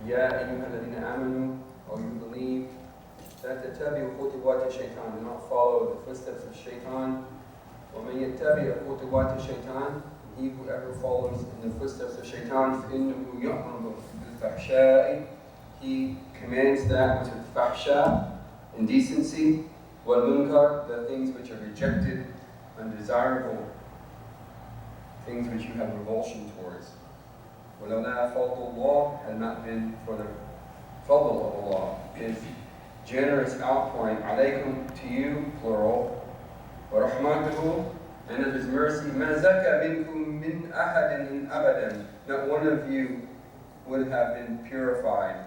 يا أيها الذين آمنوا, or you believe, لا تتبعوا خطوات الشيطان, do not follow the footsteps of shaitan. ومن يتبع خطوات الشيطان, he whoever follows in the footsteps of shaitan, فإنه يأمر بالفحشاء, he commands that which is fahsha, indecency, wal-munkar, the things which are rejected, undesirable, things which you have revulsion towards. وَلَوْلَا فَضْلُ اللَّهِ, had not been for the fadl of Allah, His generous outpouring, alaykum, to you, plural, وَرَحْمَتُهُ, and of His mercy, مَا زَكَى مِنْكُم مِّنْ أَحَدٍ أَبَدًا, not one of you would have been purified.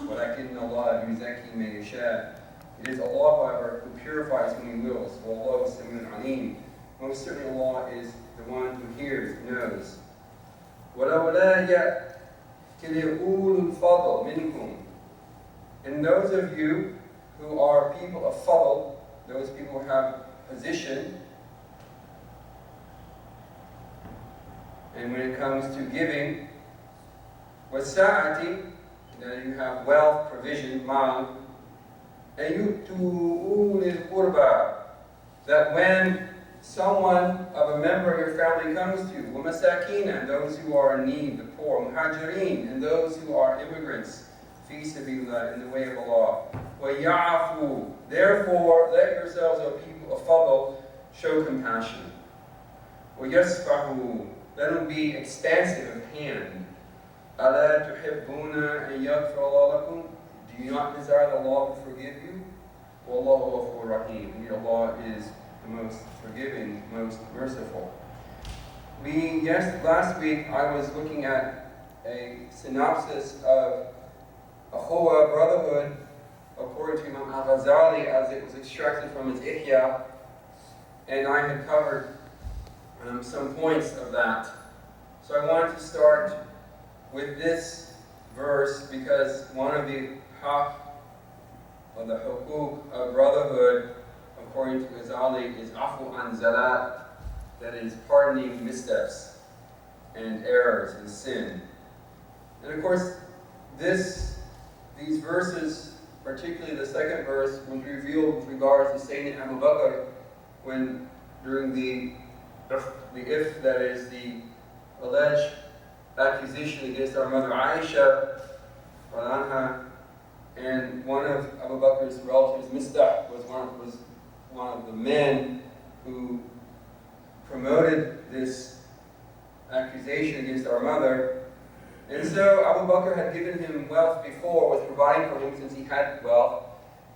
وَلَكِنَّ اللَّهَ يُزَكِّي مَن يَشَاءُ, it is Allah, however, who purifies whom He wills. وَاللَّهُ سَمِيعٌ عَلِيمٌ, most certainly Allah is the one who hears, knows. وَلَوْلَا يَأْتِي أُولُو الْفَضْلِ مِنْكُمْ, and those of you who are people of fadl, those people who have position, and when it comes to giving, وَالسَّاعَةِ, that you have wealth, provision, mal, and يُؤْتُوا أُولِي الْقُرْبَى, that when someone of a member of your family comes to you, وَمَسَاكِينَ, and those who are in need, the poor, muhajirin, and those who are immigrants, فِي سَبِيلِ اللَّهِ, in the way of Allah, وَيَعْفُوا, therefore let yourselves, O people of fadl, show compassion. وَيَصْفَحُوا, let them be expansive of hand. أَلَا تُحِبُّونَ أَن يَغْفِرَ اللَّهُ لَكُمْ, do you not desire that Allah will forgive you? وَاللَّهُ غَفُورٌ رَحِيمٌ, indeed Allah is the most forgiving, most merciful. Last week I was looking at a synopsis of Akhuwa, Brotherhood, according to Imam al-Ghazali, as it was extracted from his Ihya, and I had covered some points of that. So I wanted to start with this verse because one of the haq, or the hukuk of Brotherhood, according to Ghazali, is afu an zalat, that is pardoning missteps and errors and sin. And of course, these verses, particularly the second verse, was revealed with regards to Sayyidina Abu Bakr, when during the if, that is the alleged accusation against our mother Aisha, and one of Abu Bakr's relatives, Mistah, was one of the men who promoted this accusation against our mother. And so Abu Bakr had given him wealth before, was providing for him since he had wealth.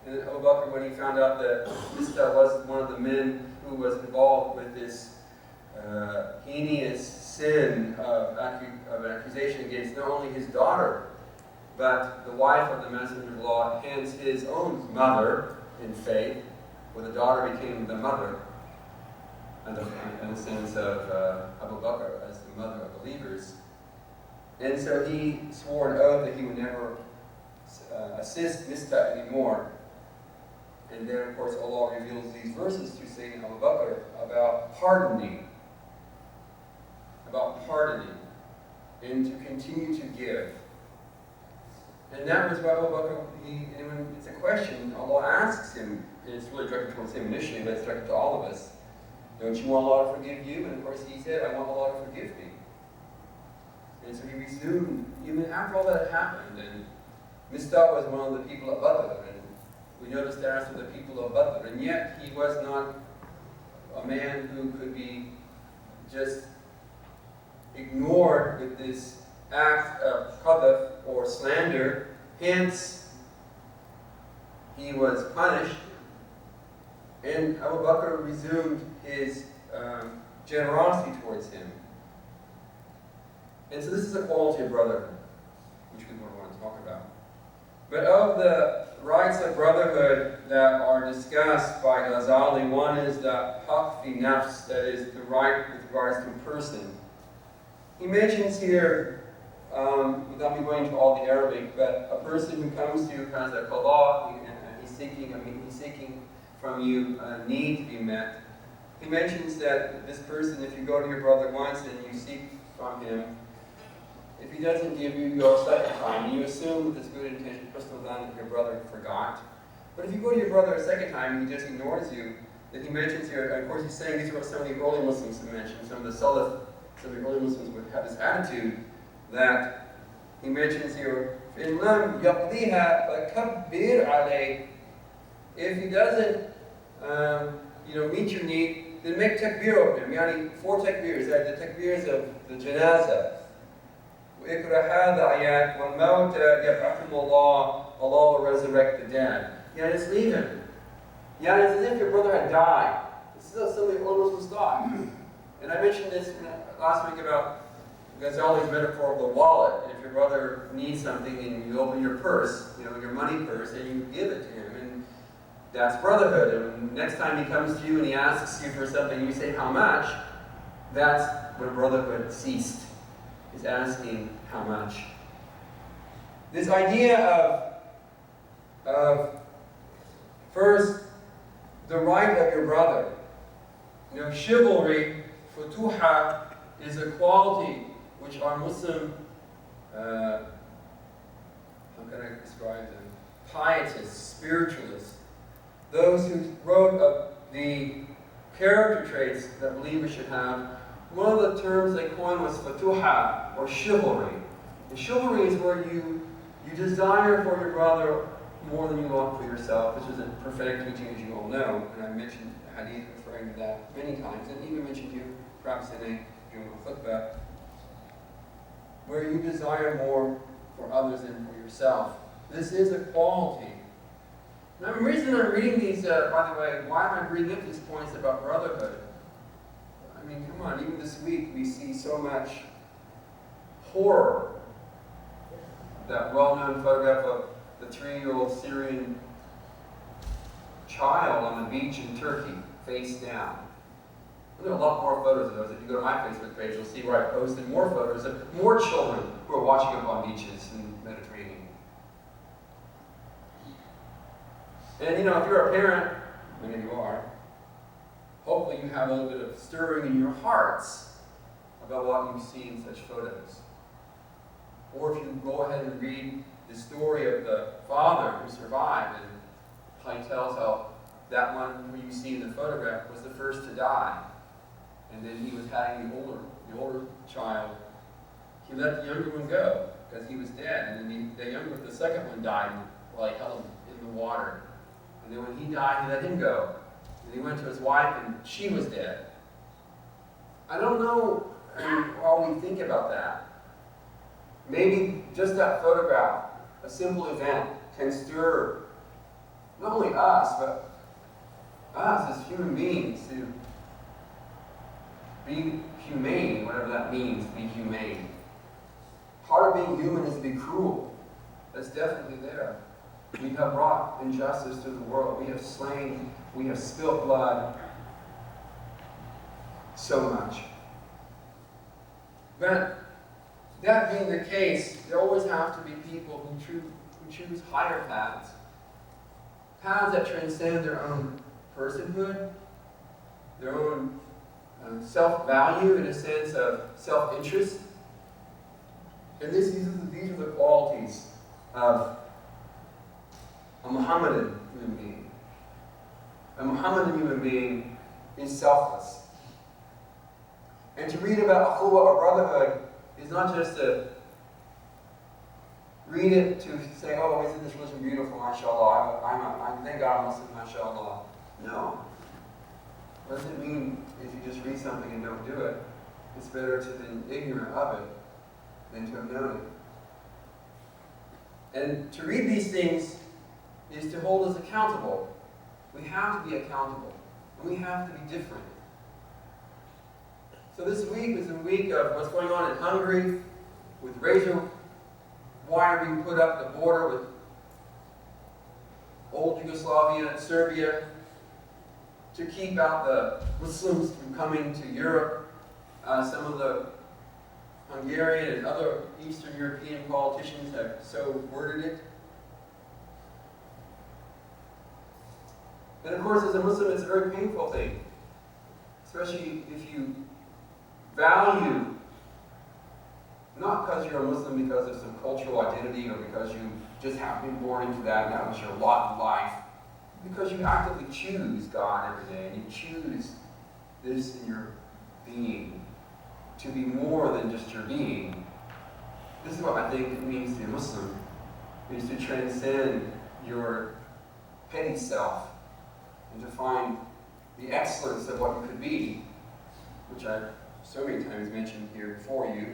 And Abu Bakr, when he found out that Mistah was one of the men who was involved with this heinous sin of an accusation against not only his daughter, but the wife of the Messenger of Allah, hence his own mother in faith, where the daughter became the mother, in the sense of Abu Bakr as the mother of believers. And so he swore an oath that he would never assist Mistah anymore. And then, of course, Allah reveals these verses to Sayyidina Abu Bakr about pardoning, and to continue to give. And that was why Abu Bakr, it's a question Allah asks him, and it's really directed towards him initially, but it's directed to all of us. Don't you want Allah to forgive you? And of course he said, I want Allah to forgive me. And so he resumed, even after all that happened, and Mistah was one of the people of Badr, and we noticed that as for the people of Badr, and yet he was not a man who could be just ignored with this act of qadhf or slander. Hence, he was punished, and Abu Bakr resumed his generosity towards him. And so this is a quality of brotherhood, which we want to talk about. But of the rights of brotherhood that are discussed by Ghazali, one is the haq fi nafs, that is the right with regards to a person. He mentions here, without me going into all the Arabic, but a person who comes to you has a qada, and he's seeking from you a need to be met. He mentions that this person, if you go to your brother once and you seek from him if he doesn't give you your second time, you assume with this good intention, personal done, that your brother forgot. But if you go to your brother a second time and he just ignores you, then he mentions here, and of course he's saying these are what some of the early Muslims have mentioned, some of the Salaf, some of the early Muslims would have this attitude that he mentions here, إِن لَمْ يَقْضِيهَا فَكَبِّرْ عَلَيْهِ. If he doesn't meet your need, then make takbir of him. Yani 4 takbirs, the takbirs of the janazah. وَإِكْرَ هَذَا آيَاتٍ وَالْمَوْتَ يَبْعَثُهُمُ اللَّهُ. Allah will resurrect the dead. Just leave him. It's as if your brother had died. This is how some of the old Muslims thought. And I mentioned this last week about Ghazali's metaphor of the wallet. If your brother needs something and you open your purse, your money purse, and you give it to him, and that's brotherhood. And next time he comes to you and he asks you for something, and you say how much, that's when brotherhood ceased, is asking how much. This idea of first, the right of your brother. Chivalry, futuha, is a quality which our Muslim, how can I describe them? Pietists, spiritualists, those who wrote of the character traits that believers should have, one of the terms they coined was futuha, or chivalry. And chivalry is where you desire for your brother more than you want for yourself, which is a prophetic teaching, as you all know, and I mentioned hadith referring to that many times, and even mentioned to you perhaps in a Jumu'ah khutbah, where you desire more for others than for yourself. This is a quality. Now, the reason I'm reading these, by the way, why am I bringing up these points about brotherhood? I mean, come on, even this week we see so much horror. That well-known photograph of the 3-year-old Syrian child on the beach in Turkey, face down. There are a lot more photos of those. If you go to my Facebook page, you'll see where I posted more photos of more children who are watching up on beaches in the Mediterranean. And if you're a parent, many of you are, hopefully you have a little bit of stirring in your hearts about what you see in such photos. Or if you go ahead and read the story of the father who survived, and how he tells how that one who you see in the photograph was the first to die. And then he was having the older child, he let the younger one go because he was dead. And then the second one died while he held him in the water. And then when he died, he let him go. And he went to his wife and she was dead. I don't know how we think about that. Maybe just that photograph, a simple event, can stir not only us, but us as human beings to be humane, whatever that means, be humane. Part of being human is to be cruel. That's definitely there. We have brought injustice to the world. We have slain, we have spilled blood. So much. But that being the case, there always have to be people who choose higher paths. Paths that transcend their own personhood, their own self-value in a sense of self-interest. And these are the qualities of a Muhammadan human being. A Muhammadan human being is selfless. And to read about akhuwah or brotherhood is not just to read it to say, oh, isn't this religion beautiful, mashallah, thank God I'm Muslim, mashallah. No. What does it mean if you just read something and don't do it? It's better to be ignorant of it than to have known it. And to read these things is to hold us accountable. We have to be accountable. And we have to be different. So this week is a week of what's going on in Hungary, with razor wire being put up the border with old Yugoslavia and Serbia to keep out the Muslims from coming to Europe. Some of the Hungarian and other Eastern European politicians have so worded it. And of course, as a Muslim, it's a very painful thing, especially if you value not because you're a Muslim because of some cultural identity or because you just have been born into that and that was your lot in life. Because you actively choose God every day and you choose this in your being to be more than just your being. This is what I think it means to be a Muslim, is to transcend your petty self and to find the excellence of what you could be, which I've so many times mentioned here before you.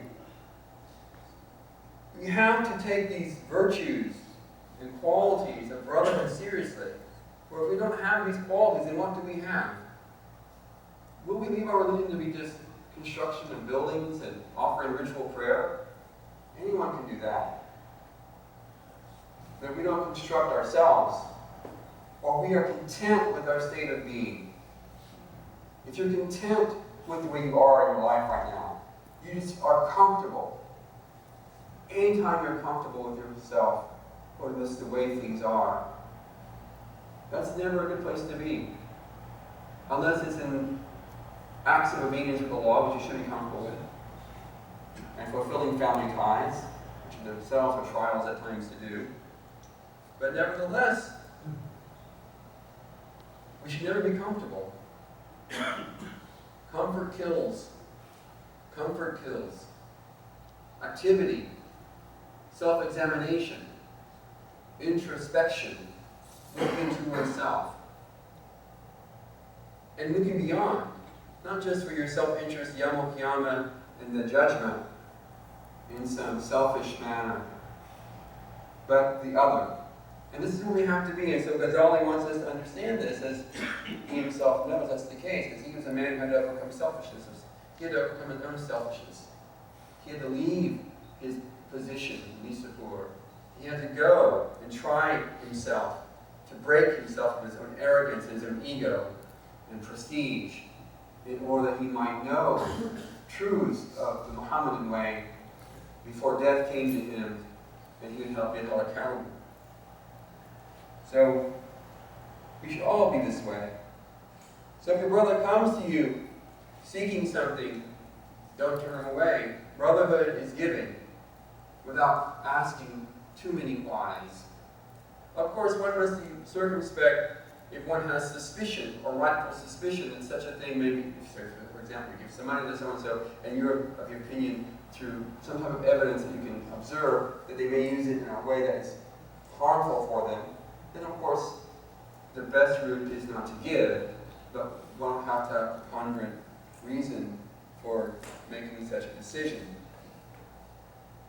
You have to take these virtues and qualities of brotherhood seriously. For if we don't have these qualities, then what do we have? Will we leave our religion to be just construction of buildings and offering ritual prayer? Anyone can do that. But if we don't construct ourselves, or we are content with our state of being, if you're content with the way you are in your life right now, you just are comfortable. Anytime you're comfortable with yourself, or just the way things are, that's never a good place to be. Unless it's in acts of obedience to the law, which you should be comfortable with, and fulfilling family ties, which in themselves are trials at times to do. But nevertheless, we should never be comfortable. Comfort kills. Comfort kills. Activity, self-examination, introspection, looking into oneself, and looking beyond, not just for your self-interest, Yawm al-Qiyamah, and the judgment in some selfish manner, but the other. And this is who we have to be. And so Ghazali wants us to understand this, as he himself knows that's the case, because he was a man who had to overcome selfishness. He had to overcome his own selfishness. He had to leave his position in Nisapur. He had to go and try himself to break himself of his own arrogance, his own ego, and prestige, in order that he might know truths of the Muhammadan way before death came to him and he would help be held accountable. So, we should all be this way. So if your brother comes to you seeking something, don't turn him away. Brotherhood is giving without asking too many whys. Of course, one must be circumspect if one has suspicion or rightful suspicion that such a thing may be, for example, you give some money to so-and-so and you're of the opinion through some type of evidence that you can observe that they may use it in a way that is harmful for them, then of course the best route is not to give, but one will have to have a ponderant reason for making such a decision.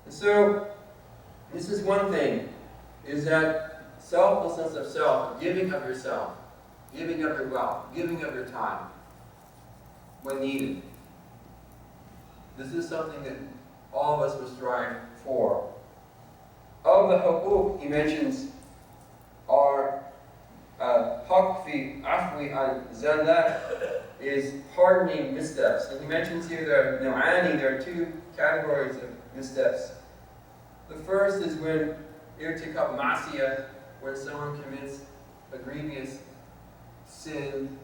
And so, this is one thing, is that selflessness of self, giving of yourself, giving of your wealth, giving of your time, when needed. This is something that all of us must strive for. Of the hukuk, he mentions, are haq fi afwi al-zallat, is pardoning missteps. And he mentions here there are two categories of missteps. The first is when irtikab ma'siyah, where someone commits a grievous sin.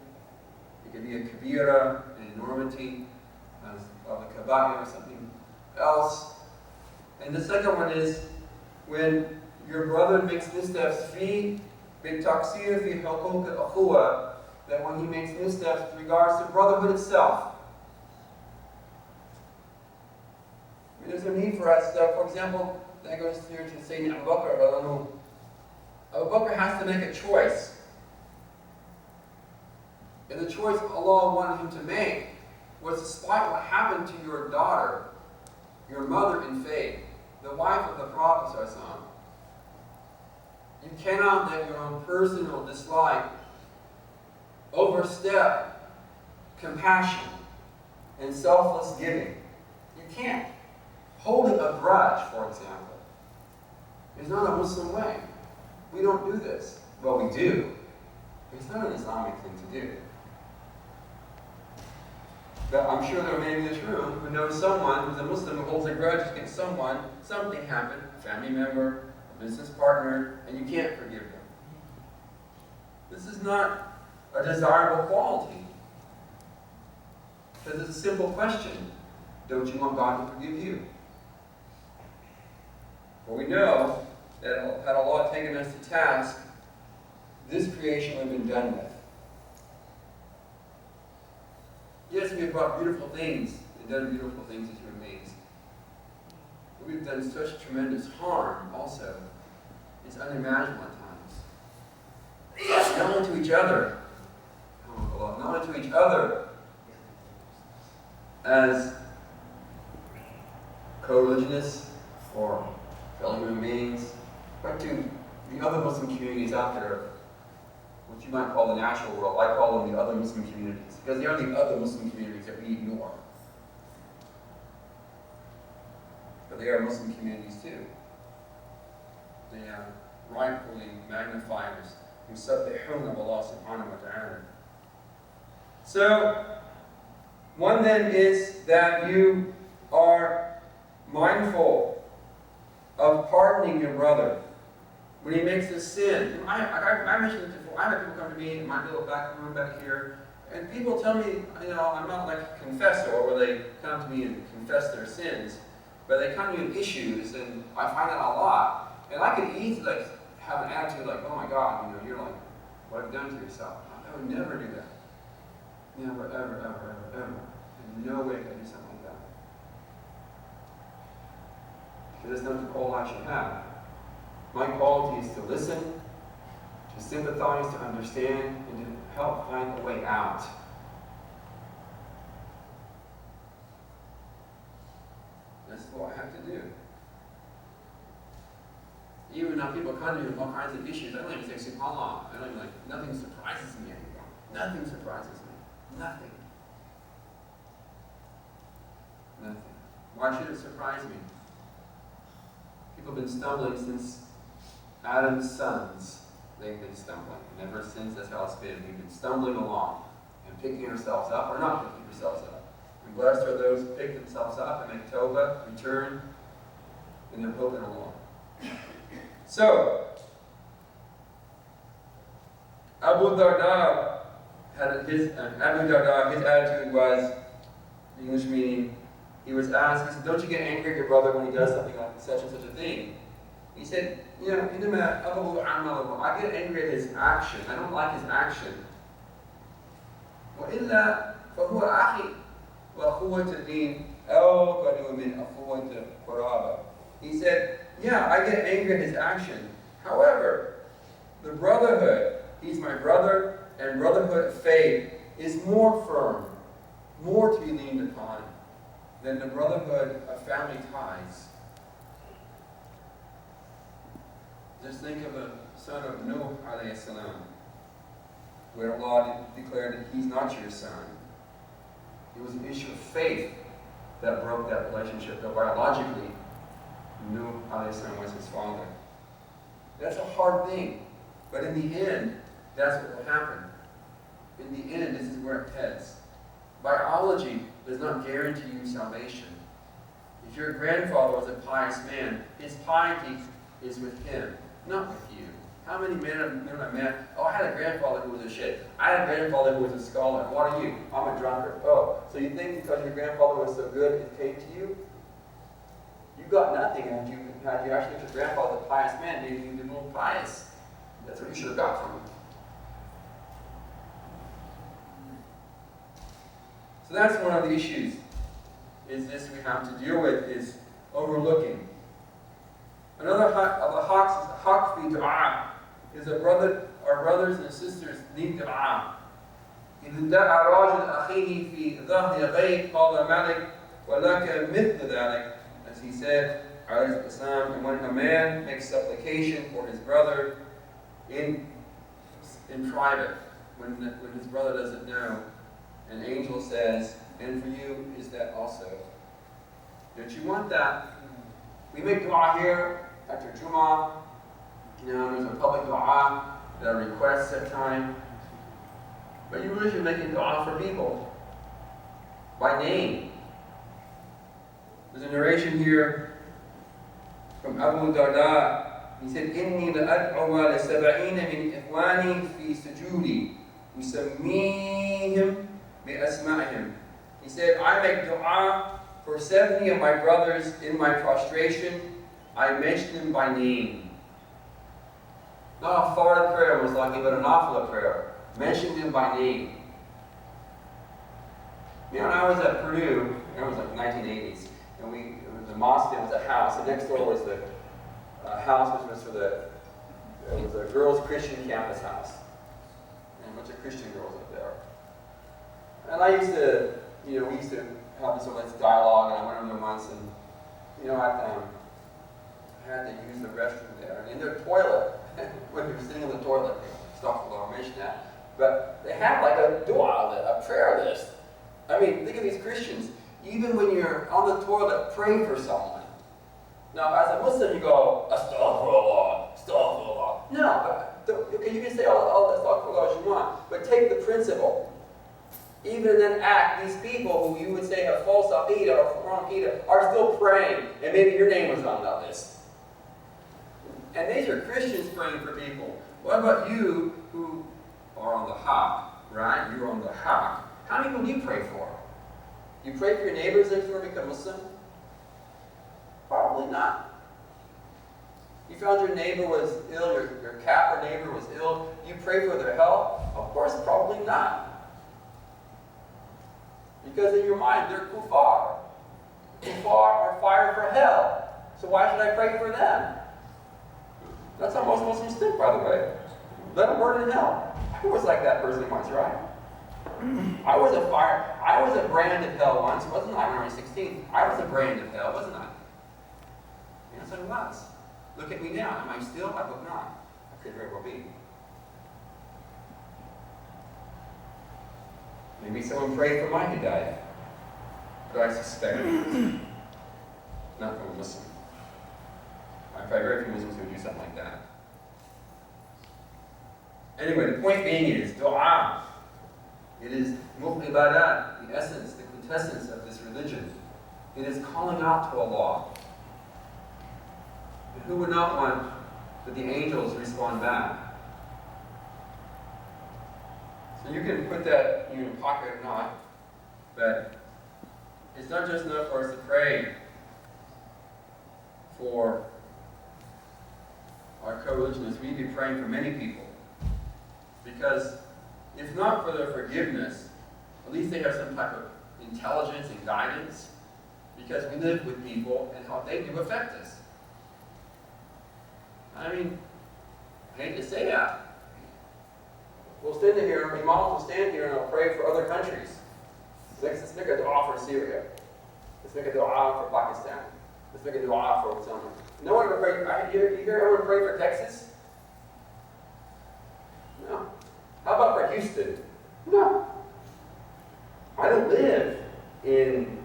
It could be a kabira, an enormity, of a kaba'ir or something else. And the second one is when your brother makes missteps fi bit-taqsir fi huquq al-ukhuwa, that when he makes missteps with regards to brotherhood itself. I mean, there's a need for us, for example, that goes here to Sayyidina Abu Bakr. Abu Bakr has to make a choice. And the choice Allah wanted him to make was, despite what happened to your daughter, your mother in faith, the wife of the Prophet ﷺ, you cannot let your own personal dislike overstep compassion and selfless giving. You can't. Holding a grudge, for example, is not a Muslim way. We don't do this. Well, we do. But it's not an Islamic thing to do. But I'm sure there are many in this room who know someone who's a Muslim who holds a grudge against someone, something happened, a family member, a business partner, and you can't forgive them. This is not a desirable quality. Because it's a simple question. Don't you want God to forgive you? Well, we know that had Allah taken us to task, this creation would have been done with. Yes, we have brought beautiful things and done beautiful things as human beings. But we've done such tremendous harm also. It's unimaginable at times. Not only to each other, not only to each other as co-religionists or fellow human beings, but to the other Muslim communities out there, what you might call the natural world. I call them the other Muslim communities, because they are the other Muslim communities that we ignore. But they are Muslim communities too. They rightfully magnify us. Yusabbihun of Allah subhanahu wa ta'ala. So, one then is that you are mindful of pardoning your brother when he makes a sin. I mentioned it before. I have people come to me in my little back room back here, and people tell me, I'm not like a confessor, where they come to me and confess their sins, but they come to me with issues, and I find out a lot. And I could easily have an attitude like, oh my God, you're like, what have you done to yourself? I would never do that. Never, ever, ever, ever, ever. In no way could I do something like that. Because that's not the call I should have. My quality is to listen, to sympathize, to understand, and to help find a way out. That's what I have to do. Even now people come to me with all kinds of issues, I don't even say SubhanAllah. I don't even nothing surprises me anymore. Nothing surprises me. Nothing. Nothing. Why should it surprise me? People have been stumbling since Adam's sons. They've been stumbling. And ever since, that's how it's been. We've been stumbling along and picking ourselves up or not picking ourselves up. And blessed are those who pick themselves up and make tawbah, return, and they're hoping along. So, Abu Darda, his attitude was, English meaning, he was asked, he said, don't you get angry at your brother when he does something like such and such a thing? He said, I get angry at his action. I don't like his action. وَإِلَّا فَهُوَ أَخِي وَأَخُوَّةُ الدِّينِ أَوْقَدُ مِنْ أَخُوَّةِ الْقُرَابَةِ. He said, yeah, I get angry at his action. However, the brotherhood, he's my brother, and brotherhood of faith is more firm, more to be leaned upon than the brotherhood of family ties. Just think of the son of Nuh alayhi salam, where Allah declared that he's not your son. It was an issue of faith that broke that relationship, though biologically, Nuh alayhi salam was his father. That's a hard thing, but in the end, that's what will happen. In the end, this is where it heads. Biology does not guarantee you salvation. If your grandfather was a pious man, his piety is with him, not with you. How many men have met? Oh, I had a grandfather who was a shit. I had a grandfather who was a scholar. What are you? I'm a drunkard. Oh, so you think because your grandfather was so good, it came to you? You got nothing had you actually your grandfather, a pious man, made you the more pious. That's what you should have got from him. So that's one of the issues, is this we have to deal with, is overlooking. Another haq fi du'a is our brothers and sisters need du'a. إذ دعا راجل أخيه في ظهر غيب قال ملك ولك مثل ذلك. As he said, and when a man makes supplication for his brother in private, when his brother doesn't know, an angel says, and for you is that also. Don't you want that? We make dua here after Jum'ah. There's a public dua that are requests at time. But you really should make a dua for people by name. There's a narration here from Abu Darda. He said, إِنِّي لَأَدْعُوَ لَسَبْعِينَ مِنْ إِخْوَانِي فِي سُجُودِي يُسَمِّيهِمْ بِأَسْمَائِهِمْ. He said, I make dua for 70 of my brothers in my prostration, I mentioned him by name. Not a fard prayer, most likely, but an nafila prayer. Mentioned him by name. You know, when I was at Purdue, it was like 1980s, and it was a mosque, it was a house, and next door was the house which was for it was a girls' Christian campus house. And a bunch of Christian girls up there. And I used to, we used to have this dialogue, and I went over there once, and, I had to use the restroom there. And in their toilet, when we were sitting in the toilet, I'll mention that, but they have like a dua, a prayer list. I mean, think of these Christians. Even when you're on the toilet, pray for someone. Now, as a Muslim, you go, astaghfirullah, astaghfirullah. No, okay, you can say all astaghfirullah as you want, but take the principle. Even in that act, these people who you would say have false aqidah or wrong aqidah are still praying, and maybe your name was on that list. And these are Christians praying for people. What about you who are on the haq, right? You're on the haq. How many people do you pray for? You pray for your neighbors next door to become Muslim? Probably not. You found your neighbor was ill, your cat or neighbor was ill, you pray for their health? Of course, probably not. Because in your mind, they're kuffar. Kuffar are fire for hell. So why should I pray for them? That's how most Muslims think, by the way. Let them burn in hell. I was like that person once, right? I was a brand of hell once, wasn't I, when I was 16? I was a brand of hell, wasn't I? Yes, I was. Look at me now. Am I still? I hope not. I could very well be. Maybe someone prayed for my hidayah. But I suspect not from a Muslim. I probably very few Muslims who would do something like that. Anyway, the point being is dua. It is ibadat, the essence, the quintessence of this religion. It is calling out to Allah. And who would not want that the angels respond back? So you can put that in your pocket or not, but it's not just enough for us to pray for our co-religionists. We need to be praying for many people. Because if not for their forgiveness, at least they have some type of intelligence and guidance, because we live with people and how they do affect us. I mean, I hate to say that. We'll stand here, Imam will stand here and I'll pray for other countries. Let's make a dua for Syria. Let's make a dua for Pakistan. Let's make a dua for someone. No one ever prayed. You hear everyone pray for Texas? No. How about for Houston? No. I don't live in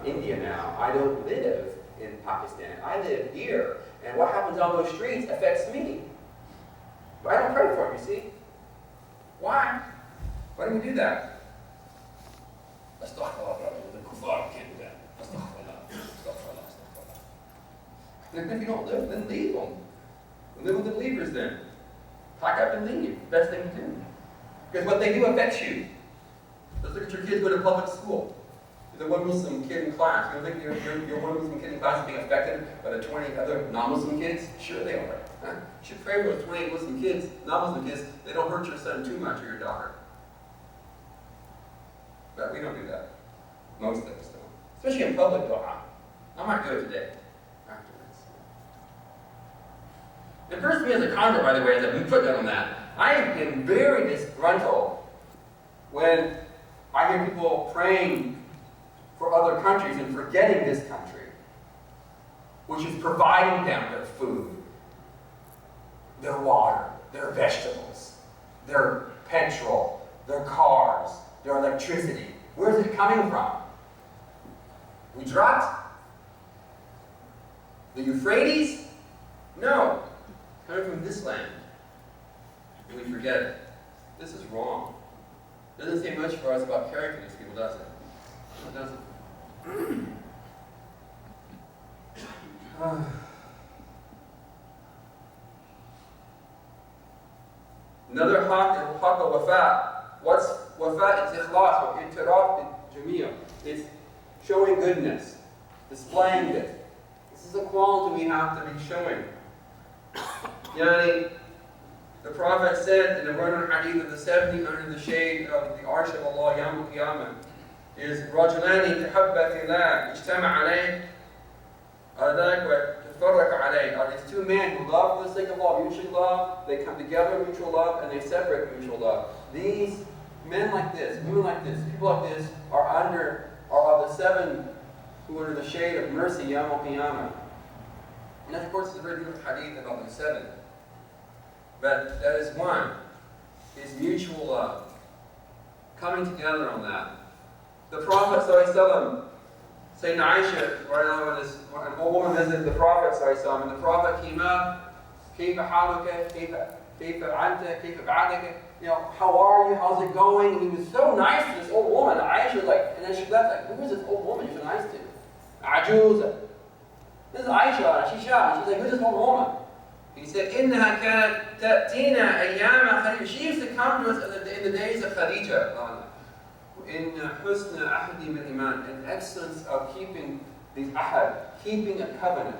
India now. I don't live in Pakistan. I live here. And what happens on those streets affects me. But I don't pray for it, you see? Why? Why do we do that? Astaghfirullah, the kuffar can't do that. Astaghfirullah, astaghfirullah, astaghfirullah. And if you don't live, then leave them. Live with the believers then. Pack up and leave. Best thing to do. Because what they do affects you. Let's look at your kids go to public school. There's a one Muslim kid in class. You don't think your one Muslim kid in class is being affected by the 20 other non-Muslim kids? Sure they are. Huh? You should pray for those 28 Muslim kids, non-Muslim kids, they don't hurt your son too much or your daughter. But we don't do that. Most of us don't. Especially in public dua. I might do it today. Afterwards. And personally, as a convert, by the way, as a footnote on that, I am very disgruntled when I hear people praying for other countries and forgetting this country, which is providing them their food, their water, their vegetables, their petrol, their cars, their electricity. Where is it coming from? Gujarat? The Euphrates? No. It's coming from this land. And we forget it. This is wrong. It doesn't say much for us about caring for these people, does it? No, it doesn't. Another haq is haq al-wafa. What's wafa? It's ikhlas or i'tiraf bil-Jumu'ah. It's showing goodness, displaying it. It's This is a quality we have to be showing. Yani, the Prophet said in the Brotherhood hadith of the 70 under the shade of the Arsh of Allah, Yawm al-Qiyamah, is رَجُلَانِ تَحَبَّ فِي اللَّهِ اجْتَمَعَ عَلَيْهِ أَرْدَاكَ وَتَفَرَّقَ عَلَيْهِ. Are these two men who love for the sake of Allah, mutual love, they come together in mutual love, and they separate mutual love. These men like this, women like this, people like this are of the 7 who are under the shade of mercy, Yawm al-Qiyamah. And of course, it's a very different hadith about the 7. But that is one, is mutual love. Coming together on that. The Prophet ﷺ, Sayyidina Aisha, an old woman visited the Prophet ﷺ, and the Prophet came up, كيف حالك, كيف أنت, كيف بعدك, how are you, how's it going? And he was so nice to this old woman. Aisha was like, and then she left, like, who is this old woman you're so nice to? Ajuz. This is Aisha, she's like, who's this old woman? He said, إِنَّهَا كَانَتْ تَأْتِينَا أَيَّامَ خَدِيجَ. She used to come to us in the days of Khadija. In حُسْنَ أَحْدِ مِنْ إِيمَانٍ, in excellence of keeping these ahad, keeping a covenant.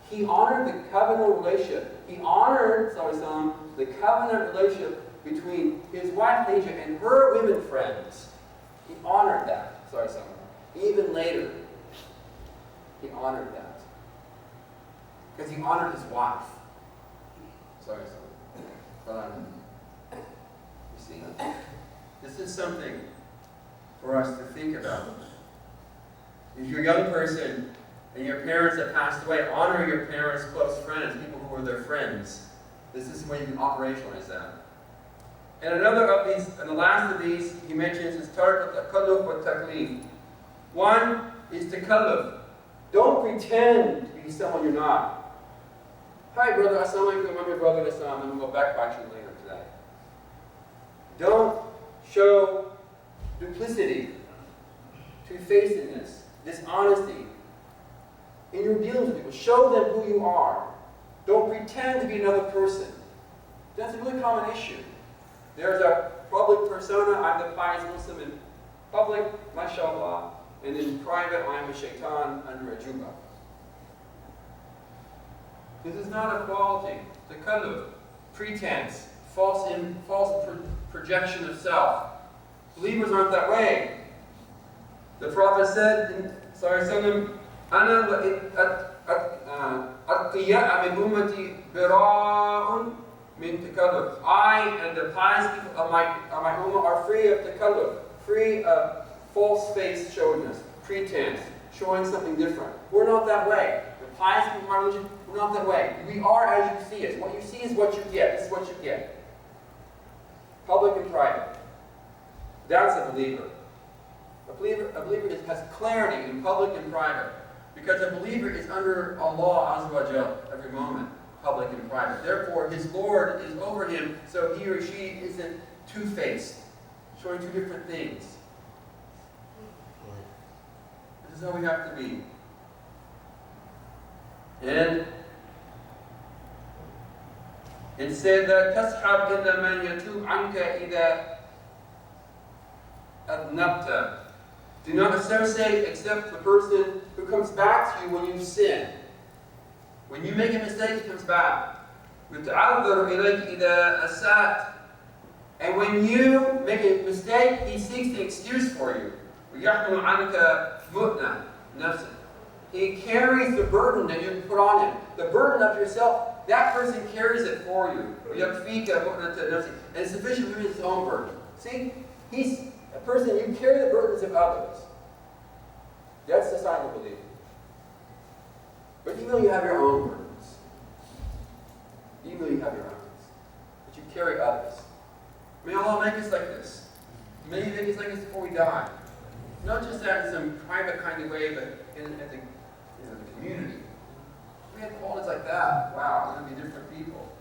He honored the covenant relationship. He honored, the covenant relationship between his wife Khadija and her women friends. He honored that, even later. He honored that. Because he honored his wife. You see, this is something for us to think about. If you're a young person and your parents have passed away, honor your parents' close friends, people who were their friends. This is when you can operationalize that. And another of these, and the last of these, he mentions is tark al-takalluf wa taklif. One is takalluf. Don't pretend to be someone you're not. Hi brother, assalamu alaikum, I'm your brother, and we'll go back to you later today. Don't show duplicity, two-facedness, dishonesty in your dealings with people. Show them who you are. Don't pretend to be another person. That's a really common issue. There's a public persona, I'm the pious Muslim in public, mashallah, and in private I am a shaitan under a Jum'a. This is not a quality. Takalluf, pretense, false projection of self. Believers aren't that way. The Prophet said in Ana atqiya min ummati bira'un min takalluf. I and the pious people of my ummah are free of takalluf, free of false-faced showiness, pretense, showing something different. We're not that way. The pious people of our religion, we're not that way. We are as you see us. What you see is what you get. This is what you get. Public and private. That's a believer. A believer has clarity in public and private. Because a believer is under Allah Azza wa Jal every moment, public and private. Therefore, his Lord is over him, so he or she isn't two-faced, showing two different things. This is how we have to be. And it said that تَسْحَبْ إِلَّا مَنْ يَتُوبْ عَنْكَ إِذَا أَذْنَبْتَ. Do not associate except the person who comes back to you when you sin. When you make a mistake, he comes back. وَتَعَذَّرُ إِلَيْكَ إِذَا أَسَأْتَ. And when you make a mistake, he seeks an excuse for you. وَيَحْمُلُ عَنْكَ مُؤْنَةً نَفْسًا. He carries the burden that you put on him. The burden of yourself, that person carries it for you. وَيَكْفِيكَ مُؤْنَةَ نَفْسًا. And it's sufficient for his own burden. See, he's a person, you carry the burdens of others. That's the sign of belief. But even though you have your own burdens, even though you have your own, but you carry others. May Allah make us like this. May He make us like this before we die. Not just that in some private kind of way, but in the community. If we had qualities like that, wow, we're going to be different people.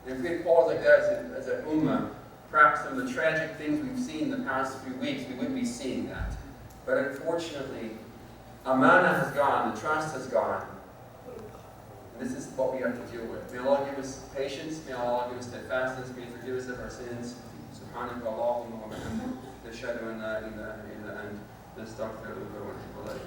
And if we had qualities like that as an ummah, perhaps some of the tragic things we've seen in the past few weeks, we wouldn't be seeing that. But unfortunately, amana has gone, the trust has gone. And this is what we have to deal with. May Allah give us patience, may Allah give us steadfastness, may He forgive us of our sins. Subhanaka Allahumma wa bihamdik, nashhadu an la ilaha illa ant, nastaghfiruka wa natubu ilayk.